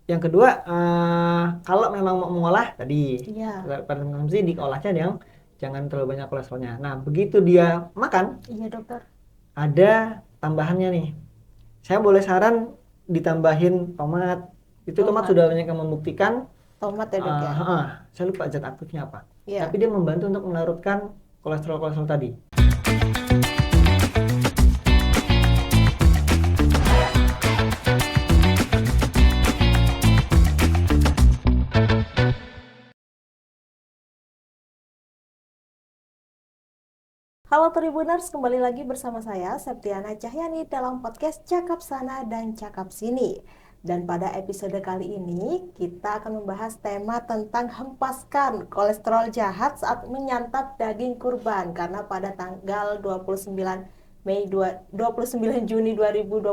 Yang kedua, kalau memang mau mengolah tadi, Iya. pada konsumsi diolahnya yang jangan terlalu banyak kolesterolnya. Nah, begitu dia makan, Iya dokter. ada tambahannya nih. Saya boleh saran ditambahin tomat. Itu tomat Tomat. sudah banyak yang membuktikan. Tomat ya dok ya. Saya lupa zat aktifnya apa. Iya. Tapi dia membantu untuk melarutkan kolesterol-kolesterol tadi. Halo Tribuners, kembali lagi bersama saya Septiana Cahyani dalam podcast Cakap Sana dan Cakap Sini. Dan pada episode kali ini kita akan membahas tema tentang hempaskan kolesterol jahat saat menyantap daging kurban. Karena pada tanggal 29 Juni 2023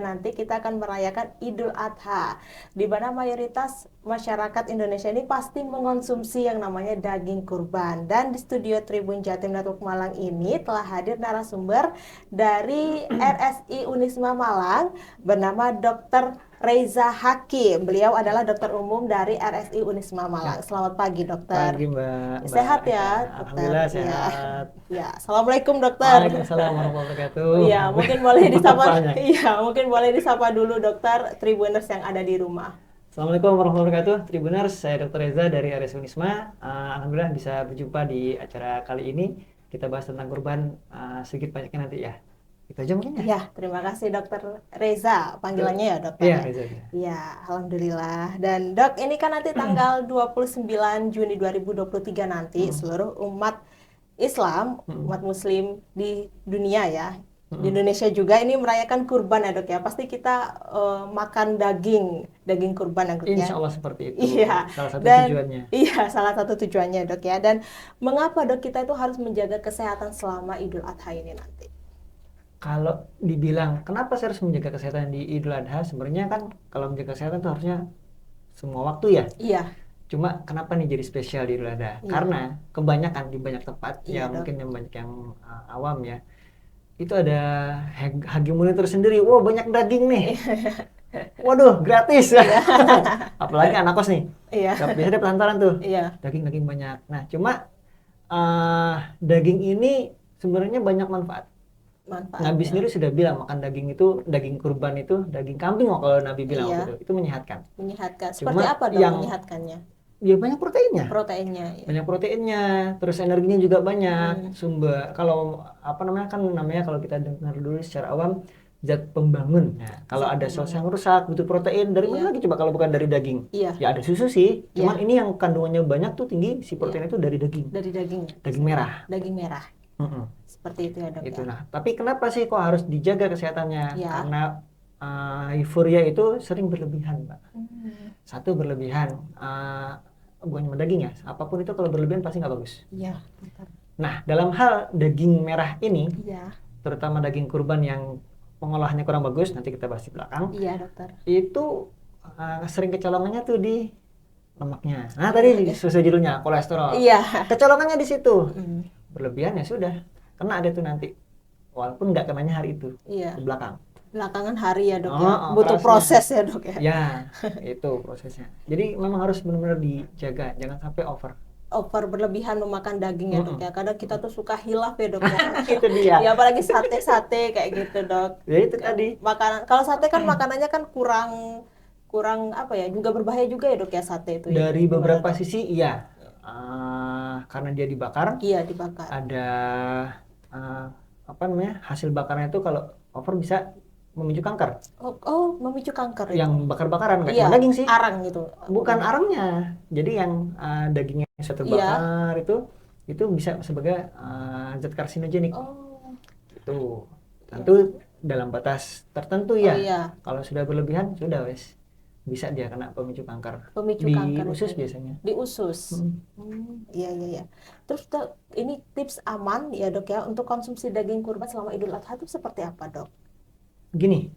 nanti kita akan merayakan Idul Adha, di mana mayoritas masyarakat Indonesia ini pasti mengonsumsi yang namanya daging kurban. Dan di studio Tribun Jatim Network Malang ini telah hadir narasumber dari RSI Unisma Malang bernama Dr. Reza Hakim. Beliau adalah dokter umum dari RSI Unisma Malang. Selamat pagi dokter. Pagi Mbak. Sehat ya dokter? Alhamdulillah Ya. sehat. Ya, assalamualaikum dokter. Waalaikumsalam warahmatullahi wabarakatuh. Iya, mungkin boleh disapa. Banyak. Iya, mungkin boleh disapa dulu dokter Tribuners yang ada di rumah. Assalamualaikum warahmatullahi wabarakatuh, Tribuners. Saya Dr. Reza dari RSI Unisma. Alhamdulillah bisa berjumpa di acara kali ini. Kita bahas tentang kurban sedikit banyaknya nanti ya. Itu aja mungkin ya? Iya, terima kasih dokter Reza. Panggilannya ya dokter. Iya, ya? Reza. Iya, alhamdulillah. Dan dok, ini kan nanti tanggal 29 Juni 2023 nanti seluruh umat Islam, umat muslim di dunia ya, di Indonesia juga ini merayakan kurban ya dok ya. Pasti kita makan daging kurban ya dok ya. Insya Allah seperti itu. Iya. Salah satu Dan tujuannya. iya, salah satu tujuannya dok ya. Dan mengapa dok kita itu harus menjaga kesehatan selama Idul Adha ini nanti? Kalau dibilang kenapa saya harus menjaga kesehatan di Idul Adha, sebenarnya kan kalau menjaga kesehatan itu harusnya semua waktu ya. Iya. Cuma kenapa nih jadi spesial di Idul Adha? Iya. Karena kebanyakan di banyak tempat, Iya, ya dok. mungkin yang banyak yang awam ya, itu ada hegemoni tersendiri. Wah, banyak daging nih. Waduh, gratis. Apalagi anak kos nih. Iya. Biasanya ada pelantaran tuh. Iya. Daging banyak. Nah, cuma daging ini sebenarnya banyak manfaat. Nabi sendiri sudah bilang makan daging itu, daging kurban itu, daging kambing kalau Nabi bilang Iya. waktu itu menyehatkan. Menyehatkan. Cuma Seperti apa dong yang- menyehatkannya? Ya banyak proteinnya. Proteinnya. Ya. Banyak proteinnya, terus energinya juga banyak. Sumber kalau apa namanya kan namanya kalau kita dengar dulu secara awam zat pembangun. Nah, kalau Zat ada sel pembangun. yang rusak butuh protein dari mana Iya. lagi coba kalau bukan dari daging? Iya. Ya ada susu sih, cuman Iya. ini yang kandungannya banyak tuh tinggi si protein itu dari daging. Dari daging. Daging merah. Daging merah. Mm-mm. Seperti itu ya dok Itu ya. nah, tapi kenapa sih kok harus dijaga kesehatannya? Iya. Karena euforia itu sering berlebihan, Mbak. Satu berlebihan, bukan cuma daging ya, apapun itu kalau berlebihan pasti nggak bagus. Iya. Dokter. Nah, dalam hal daging merah ini, Iya. terutama daging kurban yang pengolahannya kurang bagus, nanti kita bahas di belakang, Iya dokter. itu sering kecolongannya tuh di lemaknya. Nah, tadi sesuai judulnya, kolesterol. Iya. Kecolongannya di situ. Mm. Berlebihan ya sudah, kena ada tuh nanti. Walaupun nggak kenanya hari itu, Iya. di belakang. Belakangan hari ya dok ya. Oh, Butuh kerasnya. proses ya dok ya. Ya, itu prosesnya. Jadi memang harus benar-benar dijaga, jangan sampai over. Over berlebihan memakan daging ya dok ya. Kadang kita tuh suka hilaf ya dok ya. Itu dia. Ya apalagi sate-sate kayak gitu dok. Ya itu tadi. Makanan kalau sate kan makanannya kan kurang apa ya, juga berbahaya juga ya dok ya sate itu ya. Dari Gimana, beberapa Dok? sisi iya. Karena dia dibakar, Iya dibakar. ada apa namanya? Hasil bakarnya itu kalau over bisa memicu kanker. Oh, memicu kanker itu. Yang bakar-bakaran kayak Iya, cuma daging sih. arang gitu. Bukan arangnya. Jadi yang dagingnya sudah terbakar itu bisa sebagai zat karsinogenik. Oh. Itu tentu dalam batas tertentu ya. Oh iya. Kalau sudah berlebihan sudah wes bisa dia kena pemicu kanker. Pemicu Di kanker usus itu. biasanya. Di usus. Iya. Terus dok, ini tips aman ya dok ya untuk konsumsi daging kurban selama Idul Adha itu seperti apa dok? Gini,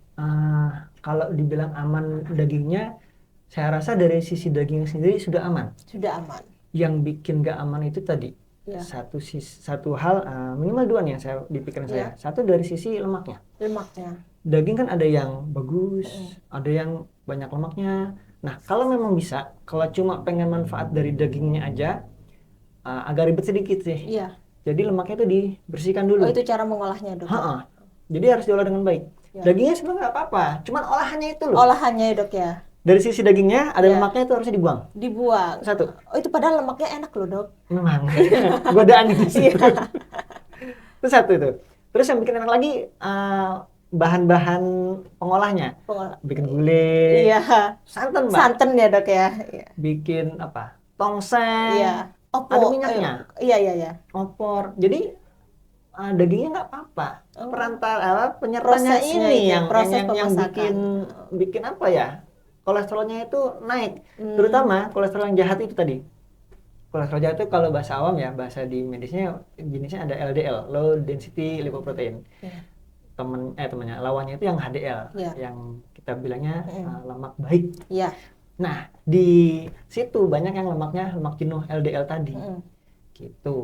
kalau dibilang aman dagingnya, saya rasa dari sisi daging sendiri sudah aman. Sudah aman. Yang bikin gak aman itu tadi Ya. satu hal, minimal dua nih yang saya di pikiran saya. Satu dari sisi lemaknya. Lemaknya. Daging kan ada yang bagus, ada yang banyak lemaknya, Nah, kalau memang bisa, kalau cuma pengen manfaat dari dagingnya aja, agak ribet sedikit sih. Iya. Jadi lemaknya itu dibersihkan Oh, dulu. itu cara mengolahnya, Dok, ya? Ha-ha. Jadi harus diolah dengan baik. Ya. Dagingnya sebenarnya nggak apa-apa, cuman olahannya itu loh. Olahannya ya, Dok, ya? Dari sisi dagingnya ada Iya. lemaknya itu harusnya dibuang. Dibuang. Satu. Oh, itu padahal lemaknya enak loh, Dok. Memang godaan di situ. Iya. Itu satu itu. Terus yang bikin enak lagi bahan-bahan pengolahnya. Bikin gulai, Iya. santan, Mbak. Santan ya, Dok, ya? Iya. Bikin apa? Tongseng. Iya. Ada minyaknya. Iya, iya, iya. Opor. Jadi dagingnya nggak apa-apa. Oh. Perantara penyertanya Prosesnya ini itu, yang proses yang pemasakan. bikin apa ya? Kolesterolnya itu naik. Hmm. Terutama kolesterol yang jahat itu tadi. Kolesterol jahat itu kalau bahasa awam ya, bahasa di medisnya jenisnya ada LDL, low density lipoprotein. Iya. Temannya lawannya itu yang HDL, Iya. yang kita bilangnya lemak baik. Iya. Nah, di situ banyak yang lemaknya lemak jenuh LDL tadi. Gitu.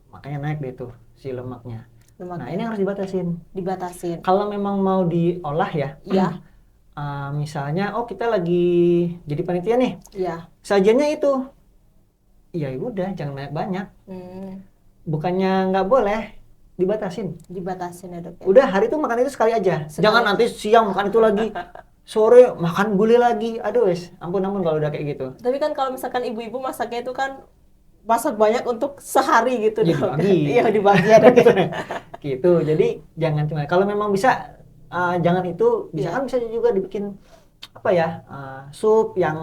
Makanya naik deh tuh si lemaknya. Nah, ini harus dibatasin. Kalau memang mau diolah ya, Iya. misalnya kita lagi jadi panitia nih. Iya. Sajiannya itu. Ya udah, jangan banyak-banyak. Bukannya nggak boleh, dibatasin ya, Dok, ya? Udah, hari itu makan itu sekali aja. Jangan nanti siang makan itu lagi, sore makan gulai lagi. Aduh wes, ampun kalau udah kayak gitu. Tapi kan kalau misalkan ibu-ibu masaknya itu kan masak banyak untuk sehari gitu, Ya, Dok. dibagi. Iya, dibagi ya, Dok. Gitu. Jadi jangan cuma, kalau memang bisa jangan itu, bisa kan bisa juga dibikin apa ya, sup yang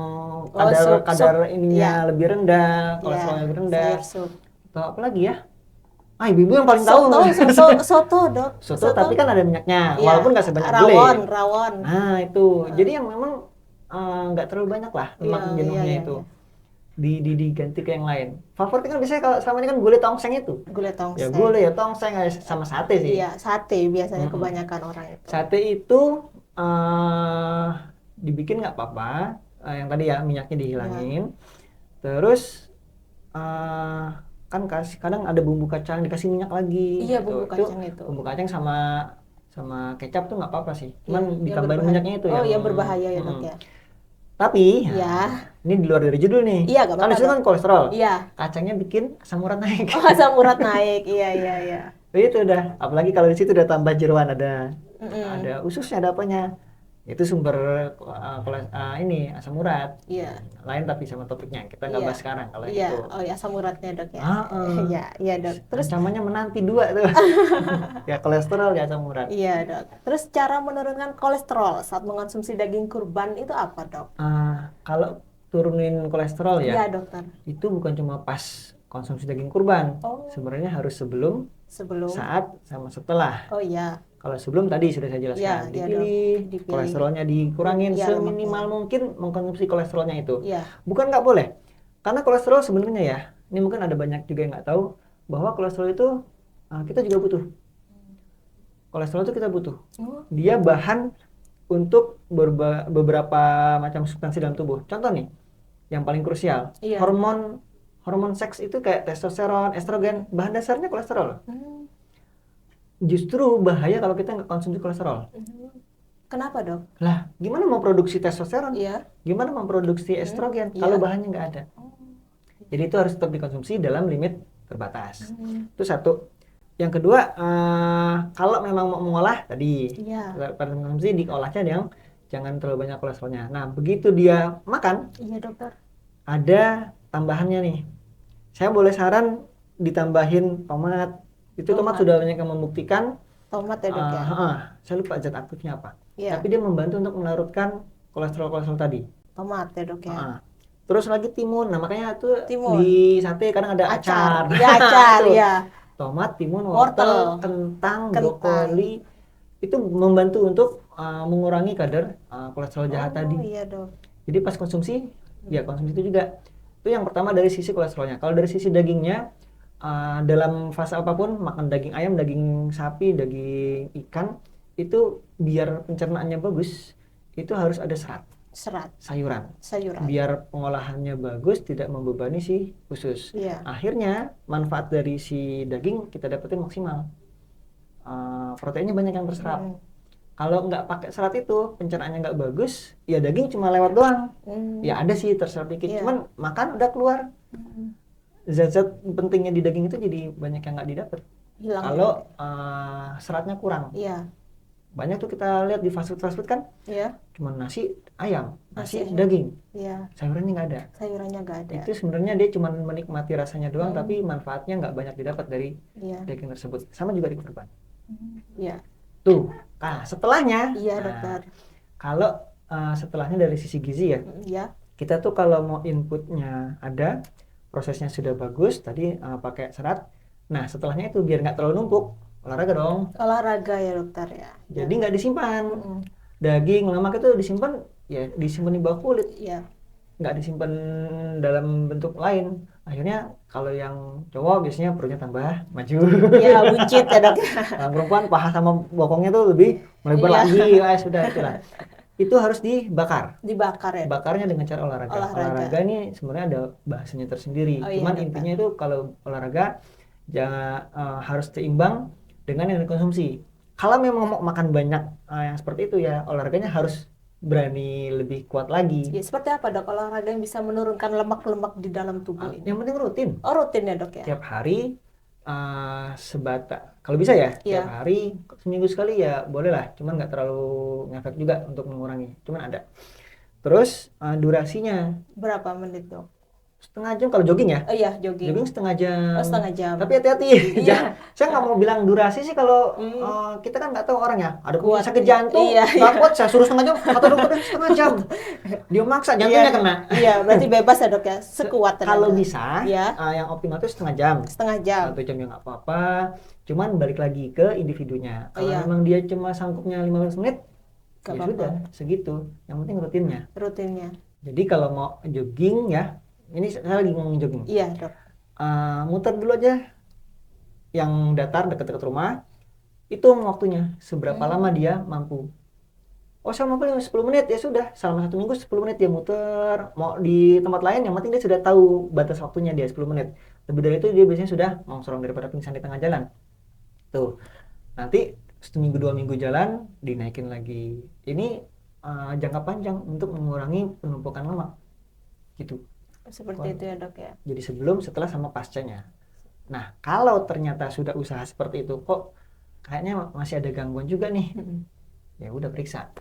kadar ininya lebih rendah, kolesterolnya lebih rendah. Sayur sup. Atau apa lagi ya? Ibu-ibu yang paling tahu. Soto, Dok. Soto tapi kan ada minyaknya, Iya. walaupun nggak sebanyak gulai. Rawon. Nah itu, jadi yang memang nggak terlalu banyak lah lemak jenuhnya itu. Diganti ke yang lain. Favoritnya kan biasanya kalau selama ini kan gulai tongseng itu. Gulai tongseng. Ya gulai ya tongseng sama sate sih. Iya, sate biasanya kebanyakan orang itu. Sate itu dibikin nggak apa-apa, yang tadi ya minyaknya dihilangin. Terus kan kadang ada bumbu kacang dikasih minyak lagi. Iya, bumbu kacang itu. Bumbu kacang sama kecap tuh nggak apa-apa sih. Cuman ditambahin minyaknya itu yang berbahaya ya, Dok, ya. Tapi ini di luar dari judul nih. Iya, gak apa-apa. Kan itu kan kolesterol. Iya. Kacangnya bikin asam urat naik. Oh, asam urat naik. Iya. Itu udah. Apalagi kalau di situ udah tambah jeroan, ada ususnya, ada apanya. Itu sumber ini asam urat. Iya. Lain tapi sama topiknya. Kita nggak bahas sekarang kalau itu. Oh ya, asam uratnya, Dok, ya. Iya, Dok. Terus ancamannya menanti 2 tuh. Ya kolesterol ya asam urat. Iya, Dok. Terus cara menurunkan kolesterol saat mengonsumsi daging kurban itu apa, Dok? Kalau turunin kolesterol ya. Iya, Dokter. Itu bukan cuma pas konsumsi daging kurban. Sebenarnya harus sebelum, saat, sama setelah. Oh iya. Kalau sebelum tadi sudah saya jelaskan, dipilih, kolesterolnya dikurangin seminimal mungkin mengkonsumsi kolesterolnya itu. Bukan nggak boleh, karena kolesterol sebenarnya ya, ini mungkin ada banyak juga yang nggak tahu bahwa kolesterol itu kita juga butuh. Kolesterol itu kita butuh. Dia bahan untuk beberapa macam substansi dalam tubuh. Contoh nih, yang paling krusial, hormon seks itu kayak testosteron, estrogen, bahan dasarnya kolesterol. Justru bahaya kalau kita nggak konsumsi kolesterol. Kenapa, Dok? Lah, gimana mau produksi testosteron? Iya. Gimana memproduksi estrogen kalau bahannya nggak ada? Jadi itu harus tetap dikonsumsi dalam limit terbatas. Itu satu. Yang kedua, kalau memang mau mengolah tadi, pada konsumsi diolahnya yang jangan terlalu banyak kolesterolnya. Nah, begitu dia makan, Dokter. Ada tambahannya nih. Saya boleh saran ditambahin tomat. Itu tomat sudah banyak yang membuktikan. Tomat ya, Dok, ya? Saya lupa zat aktifnya apa. Iya. Tapi dia membantu untuk melarutkan kolesterol tadi. Tomat ya, Dok, ya? Terus lagi timun. Nah makanya tuh di sate kadang ada acar. Iya, acar, ya. Tomat, timun, wortel, kentang, brokoli. Itu membantu untuk mengurangi kadar kolesterol jahat tadi. Iya, Dok. Jadi pas konsumsi, ya konsumsi itu juga. Itu yang pertama dari sisi kolesterolnya. Kalau dari sisi dagingnya, dalam fase apapun, makan daging ayam, daging sapi, daging ikan, itu biar pencernaannya bagus, itu harus ada serat, sayuran. Biar pengolahannya bagus, tidak membebani si usus. Akhirnya manfaat dari si daging kita dapetin maksimal. Proteinnya banyak yang terserap. Kalau nggak pakai serat itu, pencernaannya nggak bagus, ya daging cuma lewat doang. Ya ada sih terserap dikit, cuman makan udah keluar. Zat-zat pentingnya di daging itu jadi banyak yang nggak didapat. Kalau seratnya kurang. Banyak tuh kita lihat di fast food kan, cuma nasi ayam, nasi daging, sayurannya nggak ada. Itu sebenarnya dia cuma menikmati rasanya doang, tapi manfaatnya nggak banyak didapat dari daging tersebut. Sama juga di kurban. Tuh, nah setelahnya, dokter. Kalau setelahnya dari sisi gizi ya, kita tuh kalau mau inputnya ada, prosesnya sudah bagus, tadi pakai serat. Nah setelahnya itu biar nggak terlalu numpuk, olahraga dong. Olahraga ya dokter ya. Jadi nggak disimpan. Daging, lemak itu disimpan di bawah kulit. Nggak disimpan dalam bentuk lain. Akhirnya kalau yang cowok biasanya perutnya tambah maju. Iya, buncit ya dok. Perempuan paha sama bokongnya tuh lebih melebar lagi. Sudah itulah. Itu harus dibakar. Dibakar ya. Bakarnya dengan cara olahraga. Olahraga ini sebenarnya ada bahasanya tersendiri. Cuman intinya itu kalau olahraga jangan harus seimbang dengan yang dikonsumsi. Kalau memang mau makan banyak yang seperti itu ya, olahraganya harus berani lebih kuat lagi. Ya, seperti apa dok olahraga yang bisa menurunkan lemak-lemak di dalam tubuh ini? Yang penting rutin. Oh rutin ya dok ya? Tiap hari sebata. Kalau bisa ya, tiap hari, seminggu sekali ya boleh lah. Cuman nggak terlalu ngefek juga untuk mengurangi. Cuman ada. Terus durasinya. Berapa menit dok? Setengah jam kalau jogging ya? Iya, jogging. Jogging setengah jam. Oh, setengah jam. Tapi hati-hati. Saya nggak mau bilang durasi sih kalau kita kan nggak tahu orang ya. Ada punya sakit jantung, nggak kuat, saya suruh setengah jam. Kata dokter setengah jam. Dia maksa, jantungnya kena. Iya, berarti bebas ya dok ya, sekuat tenaga. Kalau bisa, yang optimal itu setengah jam. Setengah jam. 1 jam ya nggak apa-apa. Cuman balik lagi ke individunya. Kalau memang dia cuma sanggupnya 15 menit, ya sudah segitu. Yang penting rutinnya. Jadi kalau mau jogging ya, ini saya lagi ngomong jogging. Iya dok. Muter dulu aja yang datar dekat-dekat rumah. Hitung waktunya seberapa lama dia mampu. Oh saya mampu 10 menit ya sudah. Selama 1 minggu 10 menit dia muter. Mau di tempat lain yang penting dia sudah tahu batas waktunya dia 10 menit. Lebih dari itu dia biasanya sudah nongkrong daripada pingsan di tengah jalan. Tuh. Nanti 1 minggu 2 minggu jalan dinaikin lagi. Ini jangka panjang untuk mengurangi penumpukan lemak. Gitu. Seperti itu ya dok ya. Jadi sebelum, setelah, sama pascanya. Nah kalau ternyata sudah usaha seperti itu kok kayaknya masih ada gangguan juga nih, ya udah periksa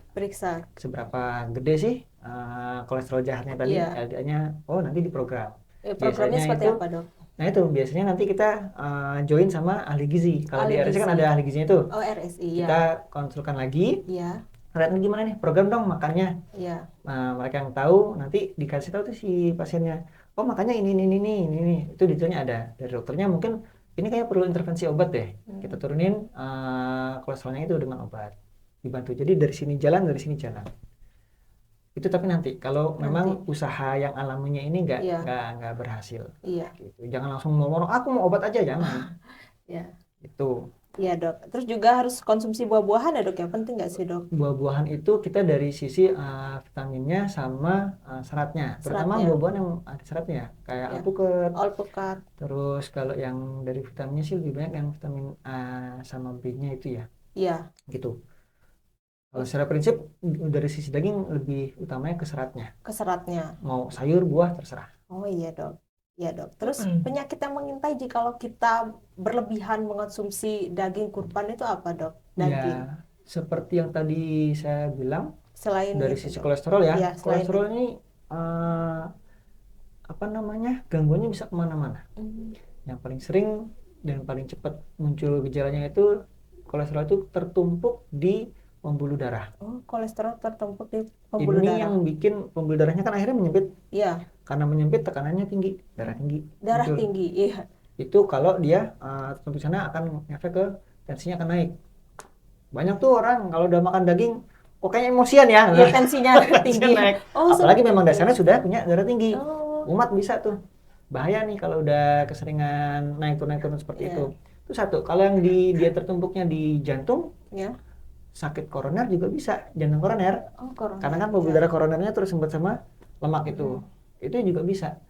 seberapa gede sih kolesterol jahatnya tadi, LDL-nya. Oh nanti diprogram. Programnya seperti apa dok? Nah itu biasanya nanti kita join sama ahli gizi. Kalau di RSI kan ada ahli gizinya itu. Oh RSI kita konsulkan lagi. Lihat gimana nih program dong makannya. Nah mereka yang tahu nanti dikasih tahu tuh si pasiennya, oh makannya ini. Itu detailnya ada dari dokternya. Mungkin ini kayak perlu intervensi obat deh. Kita turunin kolesterolnya itu dengan obat, dibantu. Jadi dari sini jalan itu. Tapi nanti kalau memang usaha yang alaminya ini nggak berhasil, gitu. Jangan langsung ngomong aku mau obat aja, jangan. Itu. Iya dok. Terus juga harus konsumsi buah-buahan ya dok ya, penting nggak sih dok? Buah-buahan itu kita dari sisi vitaminnya sama seratnya. Terutama buah-buahan yang ada seratnya, kayak alpukat. Terus kalau yang dari vitaminnya sih lebih banyak yang vitamin A sama B-nya itu ya. Iya. Gitu. Kalau secara prinsip dari sisi daging lebih utamanya ke seratnya. Mau sayur, buah terserah. Oh iya dok. Ya dok. Terus penyakit yang mengintai jikalau kita berlebihan mengonsumsi daging kurban itu apa dok? Daging. Ya, seperti yang tadi saya bilang. Selain dari itu, sisi kolesterol ya. Kolesterol itu. ini gangguannya bisa kemana-mana. Yang paling sering dan paling cepat muncul gejalanya itu kolesterol itu tertumpuk di pembuluh darah. Oh, kolesterol tertumpuk di pembuluh darah. Ini yang bikin pembuluh darahnya kan akhirnya menyempit. Iya. Karena menyempit tekanannya tinggi, darah tinggi. Iya. Itu kalau dia tertumpuk sana akan efek ke tensinya akan naik. Banyak tuh orang kalau udah makan daging kok kayaknya emosian ya. Iya, tensinya tinggi. Naik. Apalagi memang dasarnya sudah punya darah tinggi. Umat bisa tuh. Bahaya nih kalau udah keseringan naik turun seperti itu. Itu satu. Kalau yang dia tertumpuknya di jantung, sakit koroner juga bisa, jantung koroner. Karena kan pembuluh darah koronernya terus sempat sama lemak itu. Itu juga bisa.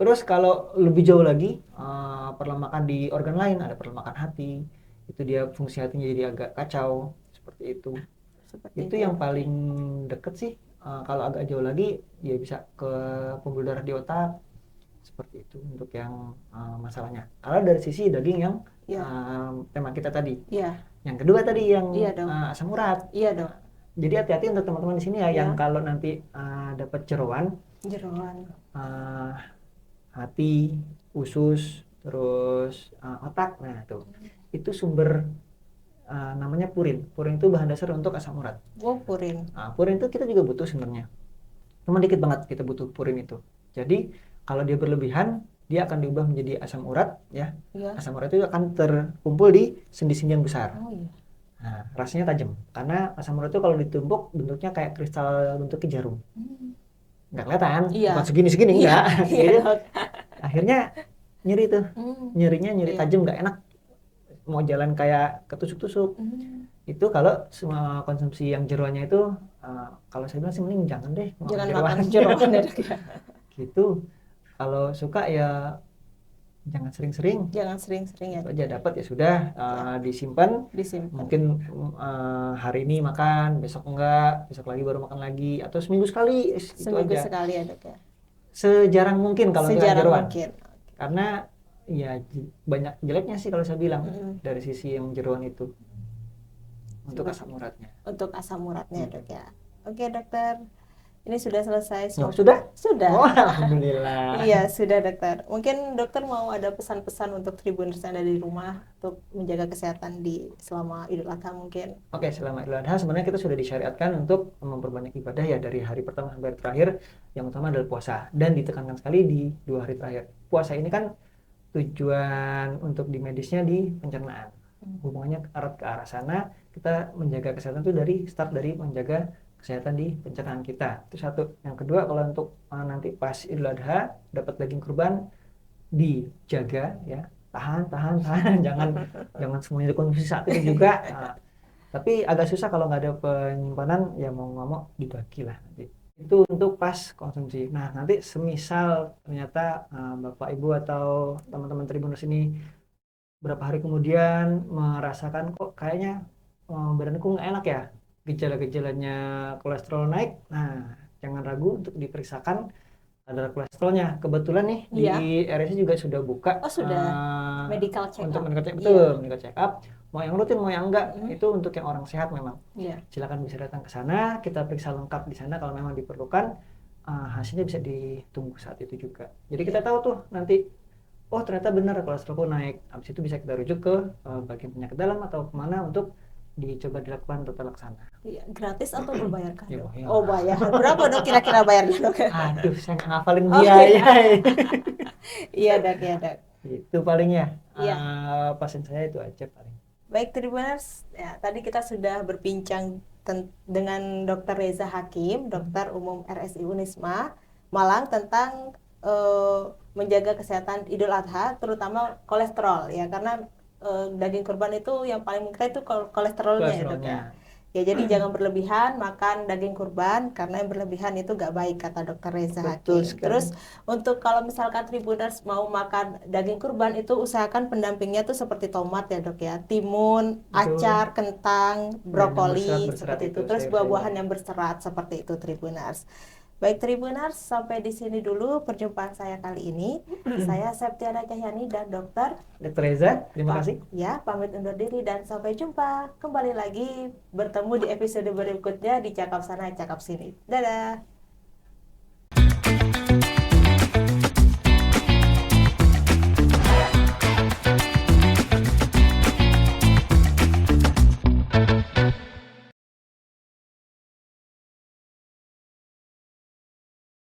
Terus kalau lebih jauh lagi, perlemakan di organ lain, ada perlemakan hati. Itu dia fungsi hatinya jadi agak kacau, seperti itu. Itu yang paling deket sih. Kalau agak jauh lagi ya bisa ke pembuluh darah di otak, seperti itu untuk yang masalahnya. Kalau dari sisi daging yang tema kita tadi. Yang kedua tadi yang asam urat. Jadi hati-hati untuk teman-teman di sini ya, yang kalau nanti dapat jeroan, hati, usus, terus otak, nah itu sumber namanya purin. Purin itu bahan dasar untuk asam urat. Purin. Purin itu kita juga butuh sebenarnya. Cuma dikit banget kita butuh purin itu. Jadi kalau dia berlebihan, dia akan diubah menjadi asam urat, ya. Asam urat itu akan terkumpul di sendi-sendi yang besar. Nah, rasanya tajam. Karena asam urat itu kalau ditumbuk bentuknya kayak kristal bentuknya jarum. Nggak kelihatan, bukan segini-segini, enggak. Jadi, akhirnya nyeri tuh. Nyeri tajam, nggak enak. Mau jalan kayak ketusuk-tusuk. Itu kalau semua konsumsi yang jeroannya itu kalau saya bilang sih mending jangan deh makan jeroan ya. Gitu. Kalau suka ya jangan sering-sering ya. Itu aja dapat ya sudah, disimpan. Mungkin hari ini makan, besok enggak, besok lagi baru makan lagi, atau seminggu sekali. Seminggu sekali ya dok ya. Sejarang mungkin kalau untuk jeroan. Karena ya banyak jeleknya sih kalau saya bilang dari sisi yang jeroan itu untuk asam uratnya. Dok ya. Oke dokter, ini sudah selesai. Sudah? Oh, alhamdulillah. Iya sudah dokter. Mungkin dokter mau ada pesan-pesan untuk Tribuners yang ada di rumah untuk menjaga kesehatan selama Idul Adha mungkin. Oke, selama Idul Adha sebenarnya kita sudah disyariatkan untuk memperbanyak ibadah ya, dari hari pertama sampai hari terakhir. Yang utama adalah puasa, dan ditekankan sekali di 2 hari terakhir. Puasa ini kan tujuan untuk di medisnya di pencernaan. Hubungannya erat ke arah sana. Kita menjaga kesehatan itu start dari menjaga kesehatan di pencernaan kita. Itu satu. Yang kedua, kalau untuk nanti pas Idul Adha dapat daging kurban, dijaga ya. Tahan. jangan semuanya dikonsumsi saat itu juga. Tapi agak susah kalau nggak ada penyimpanan, ya mau nggak mau dibagi lah nanti. Itu untuk pas konsumsi. Nah, nanti semisal ternyata Bapak Ibu atau teman-teman Tribuners ini berapa hari kemudian merasakan kok kayaknya badanku nggak enak ya, gejala-gejalanya kolesterol naik, nah jangan ragu untuk diperiksakan kadar kolesterolnya. Kebetulan nih di RSI juga sudah buka medical check untuk medical check up. Mau yang rutin mau yang enggak, itu untuk yang orang sehat memang. Silakan bisa datang ke sana, kita periksa lengkap di sana kalau memang diperlukan. Hasilnya bisa ditunggu saat itu juga. Jadi kita tahu tuh nanti, oh ternyata benar kolesterolku naik. Habis itu bisa kita rujuk ke bagian penyakit dalam atau kemana untuk dicoba dilakukan tata laksana. Gratis atau berbayar kan dok? Oh bayar. Berapa dok kira-kira bayarnya dok? Aduh, saya nggak ngafalin biaya. Iya dok. Itu palingnya. Pasien saya itu aja paling. Baik Tribuners, ya, tadi kita sudah berbincang dengan Dr. Reza Hakim, Dokter Umum RSI Unisma Malang, tentang menjaga kesehatan Idul Adha, terutama kolesterol ya, karena daging kurban itu yang paling mungkin itu kolesterolnya ya dok ya. Ya jadi jangan berlebihan makan daging kurban, karena yang berlebihan itu gak baik kata Dokter Reza Hakim. Terus untuk kalau misalkan Tribuners mau makan daging kurban, itu usahakan pendampingnya tuh seperti tomat ya dok ya, timun, acar, kentang, brokoli seperti itu. Terus buah-buahan yang berserat seperti itu Tribuners. Baik Tribuners, sampai di sini dulu perjumpaan saya kali ini. Saya Septiana Cahyani dan Dr. Reza, terima kasih. Ya, pamit undur diri dan sampai jumpa. Kembali lagi bertemu di episode berikutnya di Cakap Sana Cakap Sini. Dadah.